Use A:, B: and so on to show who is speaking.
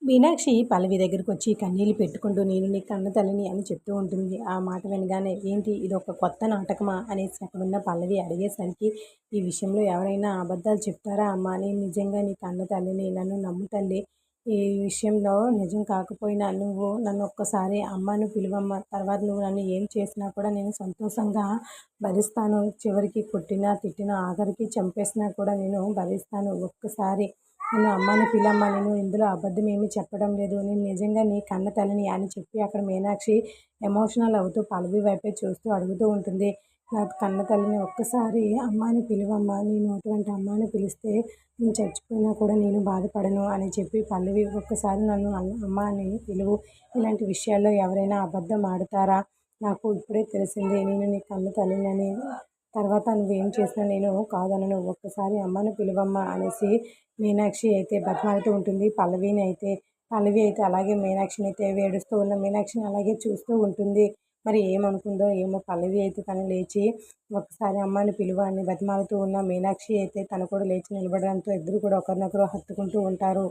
A: మీనాక్షి పల్లవి దగ్గరకొచ్చి కన్నీళ్లు పెట్టుకుంటూ నేను నీ కన్న తల్లిని అని చెప్తూ ఉంటుంది. ఆ మాట వినగానే ఏంటి ఇదొక కొత్త నాటకమా అనేసి అక్కడున్న పల్లవి అడిగేసరికి, ఈ విషయంలో ఎవరైనా అబద్ధాలు చెప్తారా అమ్మా? నేను నిజంగా నీ కన్న తల్లిని. నన్ను నమ్ము తల్లి. ఈ విషయంలో నిజం కాకపోయినా నువ్వు నన్ను ఒక్కసారి అమ్మ అని పిలువమ్మ. తర్వాత నువ్వు నన్ను ఏం చేసినా కూడా నేను సంతోషంగా భరిస్తాను. చివరికి కొట్టినా, తిట్టినా, ఆఖరికి చంపేసినా కూడా నేను భరిస్తాను. ఒక్కసారి నన్ను అమ్మని పిలమ్మ. నేను ఇందులో అబద్ధం ఏమీ చెప్పడం లేదు. నేను నిజంగా నీ కన్న తల్లిని అని చెప్పి అక్కడ మీనాక్షి ఎమోషనల్ అవుతూ పల్లవి వైపే చూస్తూ అడుగుతూ ఉంటుంది. నా కన్న తల్లిని ఒక్కసారి అమ్మ అని పిలువమ్మ. నేను అటువంటి అమ్మ అని పిలిస్తే నేను చచ్చిపోయినా కూడా నేను బాధపడను అని చెప్పి పల్లవి ఒక్కసారి నన్ను అమ్మ అని పిలువు. ఇలాంటి విషయాల్లో ఎవరైనా అబద్ధం ఆడతారా? నాకు ఇప్పుడే తెలిసింది నేను నీ కన్న తల్లినని. తర్వాత నువ్వేం చేసినా నేను కాదనను. ఒక్కసారి అమ్మని పిలువమ్మ అనేసి మీనాక్షి అయితే బతిమాలుతూ ఉంటుంది పల్లవిని అయితే. పల్లవి అయితే అలాగే మీనాక్షిని అయితే ఏడుస్తూ ఉన్న మీనాక్షిని అలాగే చూస్తూ ఉంటుంది. మరి ఏమనుకుందో ఏమో పల్లవి అయితే తను లేచి ఒకసారి అమ్మని పిలువ అని బతిమాలుతూ ఉన్న మీనాక్షి అయితే తను కూడా లేచి నిలబడడంతో ఇద్దరు కూడా ఒకరినొకరు హత్తుకుంటూ ఉంటారు.